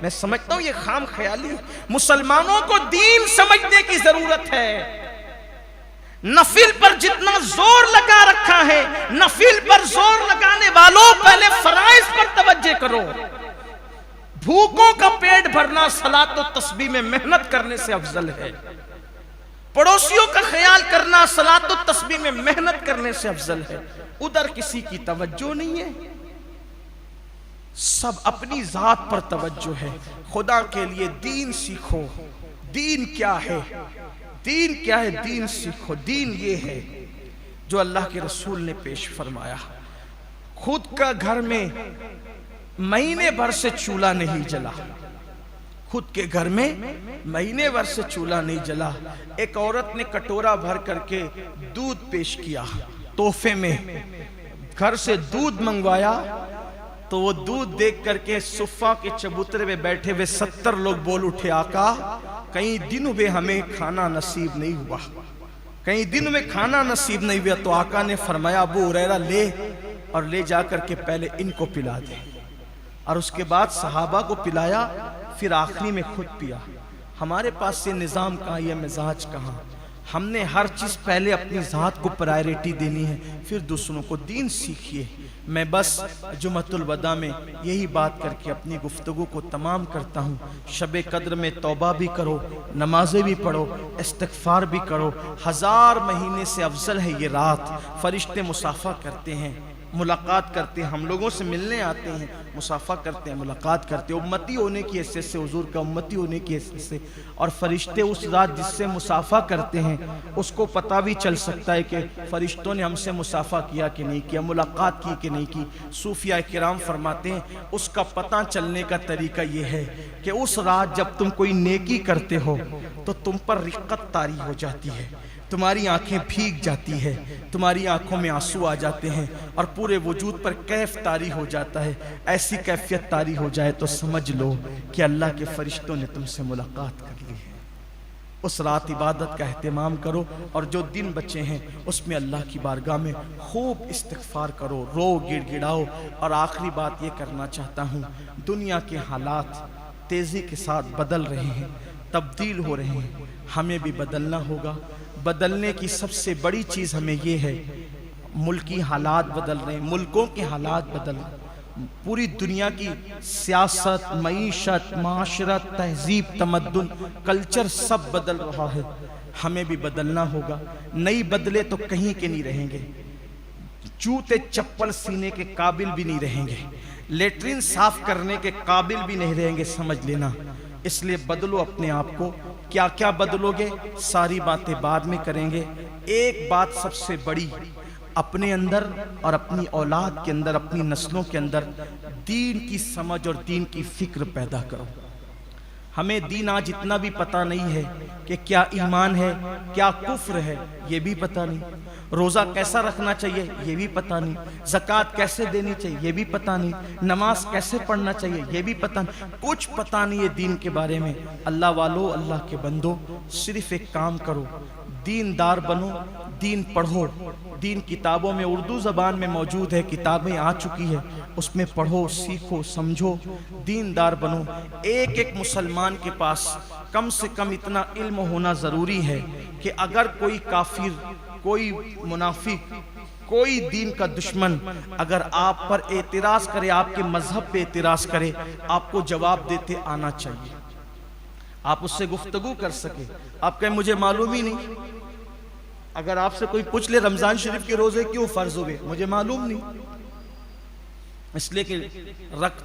मैं समझता हूं ये खाम ख्याली। मुसलमानों को दीन समझने की जरूरत है। नफिल पर जितना जोर लगा रखा है, नफिल पर जोर लगाने वालों पहले फराइज पर तवज्जो करो। भूखों का पेट भरना सलात और तस्बीह में मेहनत करने से अफजल है। पड़ोसियों का ख्याल करना सलात और तस्बीह में मेहनत करने से अफजल है। उधर किसी की तवज्जो नहीं है, सब अपनी जात पर तवज्जो है। खुदा के लिए दीन सीखो। दीन क्या है? दीन क्या है? दीन सीखो। दीन ये है जो अल्लाह के रसूल ने पेश फरमाया। खुद का घर में महीने भर से चूल्हा नहीं जला, खुद के घर में महीने भर से चूल्हा नहीं जला। एक औरत ने कटोरा भर करके दूध पेश किया तोहफे में, घर से दूध मंगवाया, तो वो दूध देख करके सुफ़ा के चबूतरे में बैठे हुए 70 लोग बोल उठे, आका कई दिनों में हमें खाना नसीब नहीं हुआ, कई दिनों में खाना नसीब नहीं हुआ। तो आका ने फरमाया अबू हुरैरा ले और ले जाकर के पहले इनको पिला दे, और उसके बाद सहाबा को पिलाया, फिर आखिरी में खुद पिया। हमारे पास ये निज़ाम कहाँ, ये मिजाज कहाँ। हमने हर चीज़ पहले अपनी ज़ात को प्रायोरिटी देनी है, फिर दूसरों को। दीन सीखिए। मैं बस जुमअतुल वदा में यही बात करके अपनी गुफ्तगू को तमाम करता हूँ। शब कद्र में तौबा भी करो, नमाजें भी पढ़ो, इस्तिग़फ़ार भी करो। 1000 महीने से अफजल है ये रात। फरिश्ते मुसाफ़ा करते हैं, मुलाकात करते हैं, हम लोगों से मिलने आते हैं, मुसाफ़ा करते हैं, मुलाकात करते हैं, उम्मती होने की हैसियत से, हुजूर का उम्मती होने की हैसियत से। और फरिश्ते उस रात जिससे मुसाफ़ा करते हैं उसको पता भी चल सकता है कि फरिश्तों ने हमसे मुसाफ़ा किया कि नहीं किया, मुलाकात की कि नहीं की। सूफिया किराम फरमाते हैं उसका पता चलने का तरीका ये है कि उस रात जब तुम कोई नेकी करते हो तो तुम पर रिक्कत तारी हो जाती है, तुम्हारी आंखें भीग जाती है, तुम्हारी आंखों में आंसू आ जाते हैं और पूरे वजूद पर कैफ तारी हो जाता है। ऐसी कैफियत तारी हो जाए तो समझ लो कि अल्लाह के फरिश्तों ने तुमसे मुलाकात कर ली है। उस रात इबादत का एहतमाम करो और जो दिन बचे हैं उसमें अल्लाह की बारगाह में खूब इस्तिग़फ़ार करो, रो गिड़गिड़ाओ। और आखिरी बात ये करना चाहता हूँ, दुनिया के हालात तेज़ी के साथ बदल रहे हैं, तब्दील हो रहे हैं, हमें भी बदलना होगा। बदलने की सबसे बड़ी चीज़ हमें ये है, मुल्की हालात बदल रहे हैं, मुल्कों के हालात बदल रहे हैं, पूरी दुनिया की सियासत, मईशत, माशरत, तहजीब, तमद्दुन, कल्चर सब बदल रहा है। हमें भी बदलना होगा। नहीं बदले तो कहीं के नहीं रहेंगे, जूते चप्पल सीने के काबिल भी नहीं रहेंगे, लेटरिन साफ करने के काबिल भी नहीं रहेंगे, समझ लेना। इसलिए बदलो अपने आप को। क्या क्या बदलोगे, सारी बातें बाद में करेंगे। एक बात सबसे बड़ी, अपने अंदर और अपनी औलाद के अंदर, अपनी नस्लों के अंदर दीन की समझ और दीन की फिक्र पैदा करो। हमें दीन आज इतना भी पता नहीं है कि क्या ईमान है, क्या कुफ्र है, ये भी पता नहीं। रोज़ा कैसा रखना चाहिए, ये भी पता नहीं। ज़कात कैसे देनी चाहिए, ये भी पता नहीं। नमाज कैसे पढ़ना चाहिए, ये भी पता नहीं। कुछ पता नहीं है दीन के बारे में। अल्लाह वालों, अल्लाह के बंदो, सिर्फ एक काम करो, दीनदार बनो, दीन पढ़ो। दीन किताबों में उर्दू ज़बान में मौजूद है, किताबें आ चुकी है, उसमें पढ़ो, सीखो, समझो, दीनदार बनो। एक एक मुसलमान के पास कम से कम इतना इल्म होना ज़रूरी है कि अगर कोई काफिर, कोई मुनाफिक, कोई दीन का दुश्मन अगर आप पर एतराज़ करे, आपके मजहब पे एतराज़ करे, आपको जवाब देते आना चाहिए। आप उससे गुफ्तगू कर सके। आप कहें मुझे मालूम ही नहीं। अगर आपसे कोई पूछ ले रमज़ान शरीफ के रोज़े क्यों फ़र्ज हुए, मुझे मालूम नहीं, इसलिए कि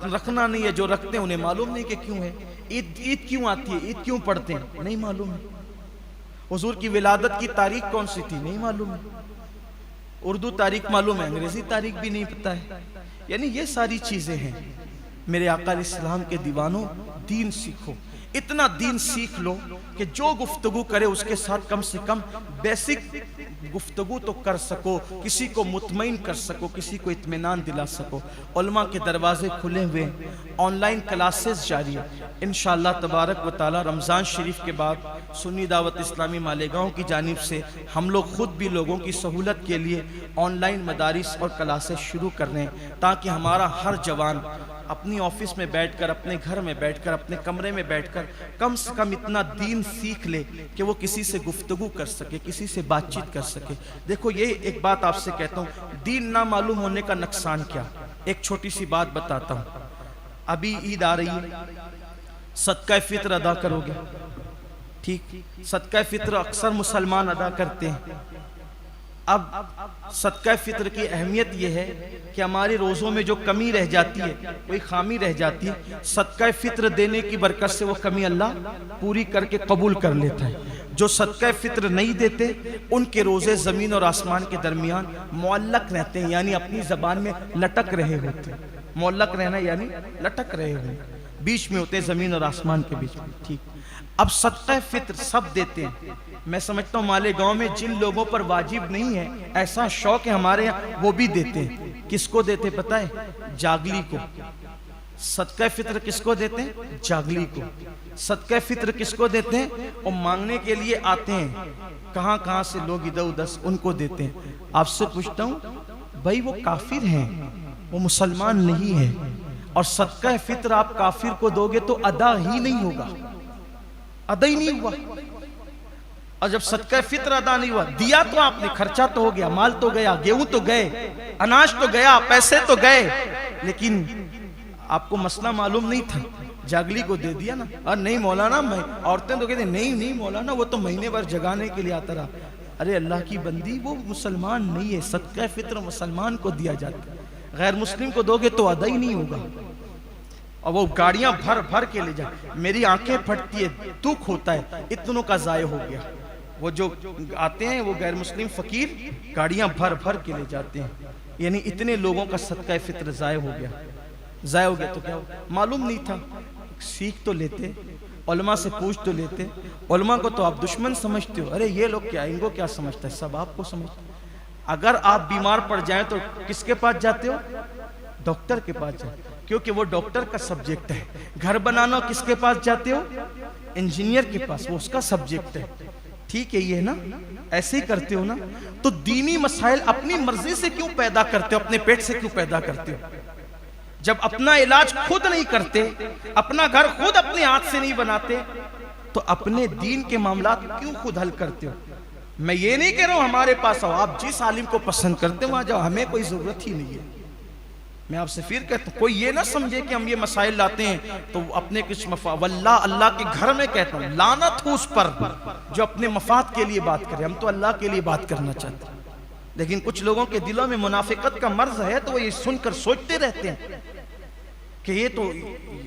रखना नहीं है। जो रखते हैं उन्हें मालूम नहीं कि क्यों है। ईद क्यों आती है, ईद क्यों पढ़ते हैं, नहीं मालूम है। हुजूर की विलादत की तारीख कौन सी थी, नहीं मालूम है। उर्दू तारीख मालूम है, अंग्रेजी तारीख भी नहीं पता है। यानी ये सारी चीज़ें हैं। मेरे आका इस्लाम के दीवानों, दीन सीखो। इतना दीन सीख लो कि जो गुफ्तगू करे उसके साथ कम से कम बेसिक गुफ्तगू तो कर सको, किसी को मुतमईन कर सको, किसी को इत्मीनान दिला सको। उलमा के दरवाजे खुले हुए, ऑनलाइन क्लासेस जारी है। इंशाअल्लाह तबारक व तआला रमज़ान शरीफ के बाद सुन्नी दावत इस्लामी मालेगांव की जानिब से हम लोग खुद भी लोगों की सहूलत के लिए ऑनलाइन मदारिस और क्लासेस शुरू कर रहे हैं, ताकि हमारा हर जवान अपनी ऑफिस में बैठकर, अपने घर में बैठकर, अपने कमरे में बैठकर कम से कम इतना दीन सीख ले कि वो किसी से गुफ्तगू कर सके, किसी से बातचीत कर सके। देखो, ये एक बात आपसे कहता हूँ, दीन ना मालूम होने का नुकसान क्या। एक छोटी सी बात बताता हूँ। अभी ईद आ रही है, सदका फित्र अदा करोगे, ठीक। सदका फित्र अक्सर मुसलमान अदा करते हैं। अब सदका फित्र की अहमियत यह है कि हमारे रोज़ों में जो कमी रह जाती है, कोई खामी रह जाती है, सदका फित्र देने की बरकत से वो कमी अल्लाह पूरी करके कबूल कर लेता है। जो सदका फित्र नहीं देते उनके रोज़े ज़मीन और आसमान के दरमियान मुअल्लक रहते हैं, यानी अपनी ज़बान में लटक रहे होते हैं। मुअल्लक रहना यानी लटक रहे हों, बीच में होते हैं, ज़मीन और आसमान के बीच में, ठीक। अब सदका फित्र सब देते हैं। मैं समझता हूँ मालेगांव में जिन लोगों पर वाजिब नहीं है, ऐसा शौक है हमारे यहाँ, वो भी देते हैं। किसको देते पता है? जागली को। सदका फित्र किसको देते हैं? जागली को। सदका फित्र किसको देते हैं? और मांगने के लिए आते हैं, कहाँ कहाँ से लोग इधर उधर, उनको देते हैं। आपसे पूछता हूँ भाई, वो काफिर हैं, वो मुसलमान नहीं है, और सदका फित्र आप काफिर को दोगे तो अदा ही नहीं होगा, अदा ही नहीं हुआ। और जब सदका फित्र अदा नहीं हुआ, दिया तो आपने, खर्चा तो हो गया, माल तो गया, गेहूं तो गए, अनाज तो गया, पैसे तो गए, लेकिन आपको मसला मालूम नहीं था, जागली को दे दिया ना। और नहीं मौलाना, मैं, औरतें तो कहते नहीं नहीं मौलाना वो तो महीने भर जगाने के लिए आता रहा। अरे अल्लाह की बंदी, वो मुसलमान नहीं है, सदका फित्र मुसलमान को दिया जाता है, गैर मुस्लिम को दोगे तो अदा ही नहीं होगा। और वो गाड़ियां भर भर के ले जाए, मेरी आंखें फटती है, दुख होता है, इतनों का जाय हो गया। वो जो आते हैं वो गैर मुस्लिम फकीर गाड़ियां भर भर के ले जाते हैं, यानी इतने लोगों का सदका फित्र जाय हो गया। जाय हो गया तो क्या हो, मालूम नहीं था, सीख तो लेते, उलमा से पूछ तो लेते। उलमा को तो आप दुश्मन समझते हो, अरे ये लोग क्या, इनको क्या समझता है, सब आपको समझते। अगर आप बीमार पड़ जाएं तो किसके पास जाते हो, डॉक्टर के पास जाते, क्योंकि वो डॉक्टर का सब्जेक्ट है। घर बनाना किसके पास जाते हो, इंजीनियर के पास, वो उसका सब्जेक्ट है। ठीक है ये ना, ऐसे ही करते हो ना। तो दीनी मसाइल अपनी मर्जी से क्यों पैदा करते हो, अपने पेट से क्यों पैदा करते हो? जब अपना इलाज खुद नहीं करते, अपना घर खुद अपने हाथ से नहीं बनाते, तो अपने दीन के मामला क्यों खुद हल करते हो? मैं ये नहीं कह रहा हूं हमारे पास आओ, आप जिस आलिम को पसंद करते हो वहां जाओ, हमें कोई जरूरत ही नहीं है। मैं आपसे फिर कहता हूं, कोई ये ना समझे कि हम ये मसाइल लाते हैं तो अपने कुछ मफा, वल्लाह अल्लाह के घर में कहता हूं, लानत हो उस पर जो अपने मफाद के लिए बात करे। हम तो अल्लाह के लिए बात करना चाहते हैं, लेकिन कुछ लोगों के दिलों में मुनाफिकत का मर्ज है, तो वो ये सुनकर सोचते रहते हैं कि ये तो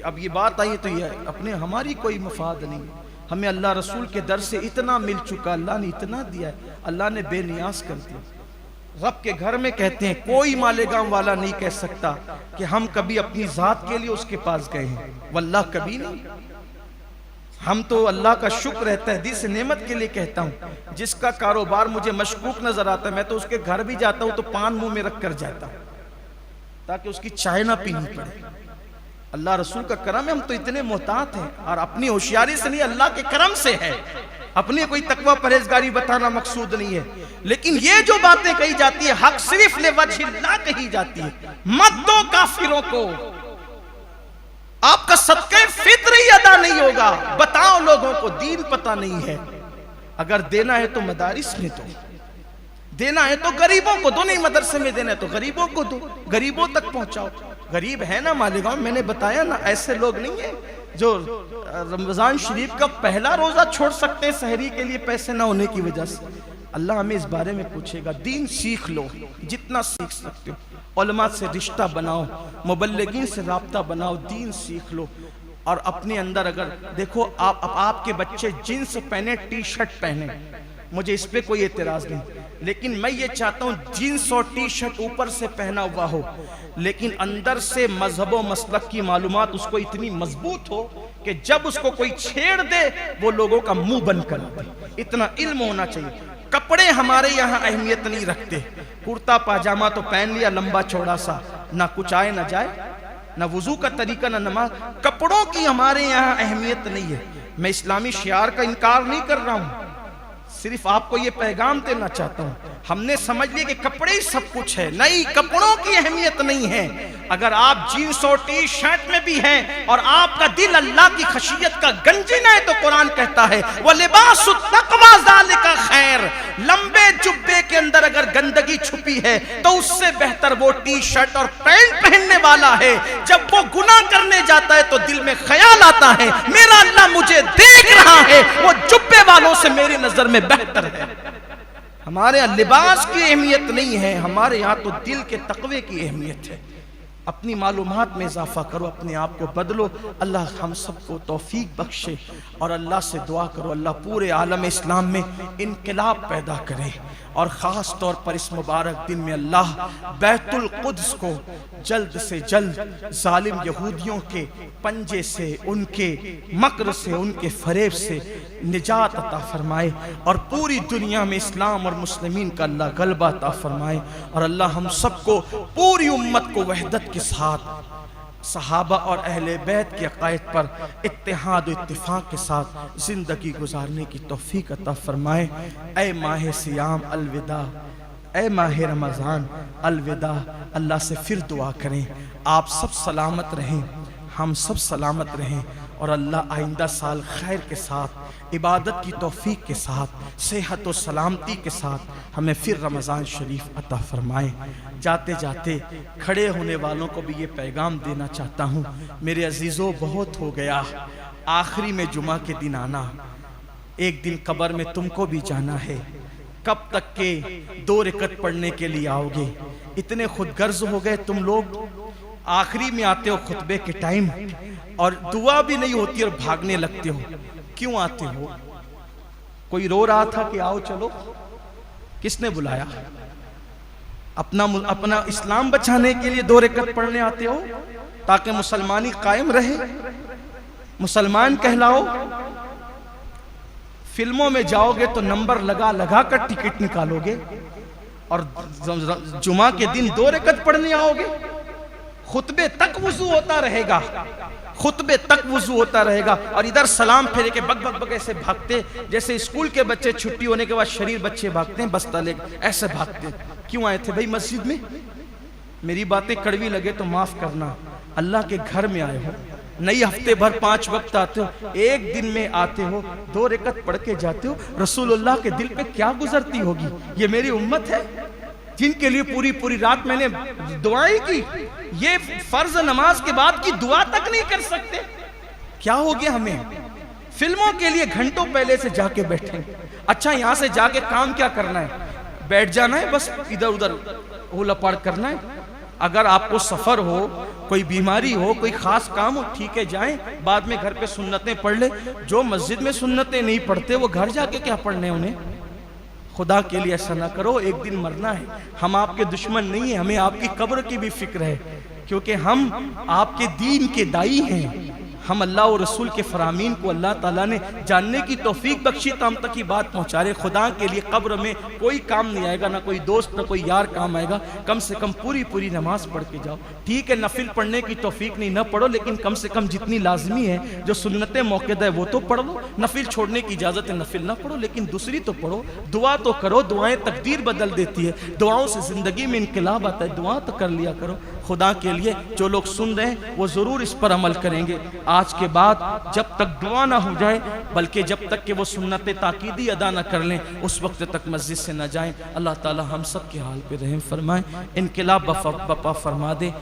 अब ये बात आई तो ये अपने, हमारी कोई मफाद नहीं, हमें अल्लाह रसूल के दर से इतना मिल चुका, अल्लाह ने इतना दिया है, अल्लाह ने बेनियाज कर दिया। रब के घर में कहते हैं कोई मालेगाम वाला नहीं कह सकता कि हम कभी अपनी जात के लिए उसके पास गए हैं, वल्लाह कभी नहीं। हम तो अल्लाह का शुक्र रहता है, दिल से नेमत के लिए कहता हूँ। जिसका कारोबार मुझे मशकूक नजर आता है, मैं तो उसके घर भी जाता हूँ तो पान मुंह में रख कर जाता हूँ ताकि उसकी चाय ना पीनी पड़े। अल्लाह रसूल का करम है, हम तो इतने मोहतात हैं, और अपनी होशियारी से नहीं, अल्लाह के करम से है। अपनी कोई तकवा परहेजगारी बताना मकसूद नहीं है, लेकिन ये जो बातें कही जाती है हक सिर्फ ले वजहिल्लाह कही जाती है। मत दो काफिरों को, आपका सदका फित्र ही अदा नहीं होगा। बताओ लोगों को, दीन पता नहीं है। अगर देना है तो मदारिस में दो, देना है तो गरीबों को दो, नहीं मदरसे में देना है तो गरीबों को दो, गरीबों तक पहुंचाओ। गरीब है ना मालेगांव, मैंने बताया ना, ऐसे लोग नहीं है जो रमजान शरीफ का पहला रोजा छोड़ सकते हैं सहरी के लिए पैसे ना होने की वजह से। अल्लाह हमें इस बारे में पूछेगा। दीन सीख लो जितना सीख सकते हो, उलमा से रिश्ता बनाओ, मुबल्लिगीन से राब्ता बनाओ, दीन सीख लो। और अपने अंदर अगर देखो, आपके बच्चे जींस पहने, टी शर्ट पहने, मुझे इस पे कोई एतराज नहीं, लेकिन मैं ये चाहता हूँ जीन्स और टी शर्ट ऊपर से पहना हुआ हो, लेकिन अंदर से मजहब व मसलक की मालूमात उसको इतनी मजबूत हो कि जब उसको कोई छेड़ दे वो लोगों का मुंह बंद कर दे। इतना इल्म होना चाहिए। कपड़े हमारे यहाँ अहमियत नहीं रखते, कुर्ता पाजामा तो पहन लिया लंबा चौड़ा सा, ना कुछ आए ना जाए, ना वुजू का तरीका, ना नमाज। कपड़ों की हमारे यहाँ अहमियत नहीं है। मैं इस्लामी शियार का इनकार नहीं कर रहा हूँ, सिर्फ आपको ये पैगाम देना चाहता हूँ। हमने समझ लिया कि कपड़े ही सब कुछ है, नहीं, कपड़ों की अहमियत नहीं है। अगर आप जीन्स और टी शर्ट में भी हैं और आपका दिल अल्लाह की खशियत का गंजीन है, तो कुरान कहता है वो लिबासुत तक़वा ज़ालिका खैर। लंबे जुब्बे के अंदर अगर गंदगी छुपी है तो उससे बेहतर वो टी शर्ट और पैंट पहनने वाला है। जब वो गुनाह करने जाता है तो दिल में ख्याल आता है मेरा अल्लाह मुझे देख रहा है, वो जुब्बे वालों से मेरी नजर में बेहतर है। हमारे यहाँ लिबास की अहमियत नहीं है, हमारे यहाँ तो दिल के तकवे की अहमियत है। अपनी मालूमात में इजाफा करो, अपने आप को बदलो। अल्लाह हम सबको तौफीक बख्शे और अल्लाह से दुआ करो अल्लाह पूरे आलम इस्लाम में इनकलाब पैदा करे। और ख़ास तौर पर इस मुबारक दिन में अल्लाह बैतुल कुद्स को जल्द से जल्द जालिम यहूदियों के पंजे से, उनके मकर से, उनके फरेब से निजात अता फरमाए और पूरी दुनिया में इस्लाम और मुस्लिमीन का अल्लाह गलबा अता फरमाए। और अल्लाह हम सबको, पूरी उम्मत को वहदत के साथ सहाबा और अहले बैत के अक़ायद पर इत्तेहाद इत्तिफाक के साथ ज़िंदगी गुजारने की तौफीक अता फरमाए। ऐ माह सियाम अलविदा, ऐ माह रमज़ान अलविदा। अल्लाह से फिर दुआ करें आप सब सलामत रहें, हम सब सलामत रहें और अल्लाह आइंदा साल खैर के साथ, इबादत की तौफीक के साथ, सेहत और सलामती के साथ हमें फिर रमज़ान शरीफ अता फरमाएँ। जाते जाते खड़े होने वालों को भी ये पैगाम देना चाहता हूँ, मेरे अजीज़ों बहुत हो गया, आखिरी में जुमा के दिन आना, एक दिन कब्र में तुमको भी जाना है। कब तक के 2 रकत पढ़ने के लिए आओगे? इतने खुदगर्ज हो गए तुम लोग, आखिरी में आते हो खुतबे के टाइम और दुआ भी नहीं होती और भागने लगते हो। क्यों आते हो? कोई रो रहा था कि आओ चलो? किसने बुलाया? अपना इस्लाम बचाने के लिए 2 रकत पढ़ने आते हो ताकि मुसलमानी कायम रहे, मुसलमान कहलाओ। फिल्मों में जाओगे तो नंबर लगा लगा कर टिकट निकालोगे और जुमा के दिन 2 रकत पढ़ने आओगे। खुतबे तक वुजू होता रहेगा, खुतबे तक वुजू होता रहेगा और इधर सलाम फेरे के बग बग बग ऐसे भागते, जैसे स्कूल के बच्चे छुट्टी होने के बाद शरीर बच्चे भागते हैं बस्ता लेकर, ऐसे भागते। क्यों आए थे भाई मस्जिद में? मेरी बातें कड़वी लगे तो माफ करना, अल्लाह के घर में आए हो, नहीं हफ्ते भर 5 वक्त आते हो, एक दिन में आते हो, 2 रकत पढ़ के जाते हो। रसूलुल्लाह के दिल पे क्या गुजरती होगी? ये मेरी उम्मत है जिनके लिए पूरी पूरी रात मैंने दुआएं की, ये फर्ज नमाज के बाद की दुआ तक नहीं कर सकते। क्या हो गया हमें? फिल्मों के लिए घंटों पहले से जाके बैठे। अच्छा, यहां से जाके काम क्या करना है? बैठ जाना है, बस इधर उधर उलपाड़ करना है। अगर आपको सफर हो, कोई बीमारी हो, कोई खास काम हो, ठीक है जाएं, बाद में घर पे सुन्नतें पढ़ ले। जो मस्जिद में सुन्नतें नहीं पढ़ते वो घर जाके क्या पढ़ने उन्हें? खुदा के लिए ऐसा ना करो, एक दिन मरना है। हम आपके दुश्मन नहीं है, हमें आपकी कब्र की भी फिक्र है, क्योंकि हम आपके दीन के दाई हैं। हम अल्लाह और रसूल के फरामीन को अल्लाह ताला ने जानने की तौफीक बख्शी तो हम तक की बात पहुंचा रहे। खुदा के लिए कब्र में कोई काम नहीं आएगा, ना कोई दोस्त ना कोई यार काम आएगा। कम से कम पूरी पूरी नमाज पढ़ के जाओ। ठीक है, नफिल पढ़ने की तौफीक नहीं, ना पढ़ो, लेकिन कम से कम जितनी लाजमी है, जो सुन्नतें मौक़िदा है वो तो पढ़ लो। नफिल छोड़ने की इजाज़त है, नफिल ना पढ़ो, लेकिन दूसरी तो पढ़ो। दुआ तो करो, दुआएं तकदीर बदल देती है, दुआओं से ज़िंदगी में इनकलाब आता है। दुआ तो कर लिया करो खुदा के लिए। जो लोग सुन रहे हैं वो ज़रूर इस पर अमल करेंगे। आज के बाद जब तक दुआ ना हो जाए, बल्कि जब तक कि वो सुन्नत ताकीदी अदा ना कर लें, उस वक्त तक मस्जिद से न जाएं। अल्लाह ताला हम सब के हाल पे रहम फरमाए, इनकलाब बपा फरमा दे।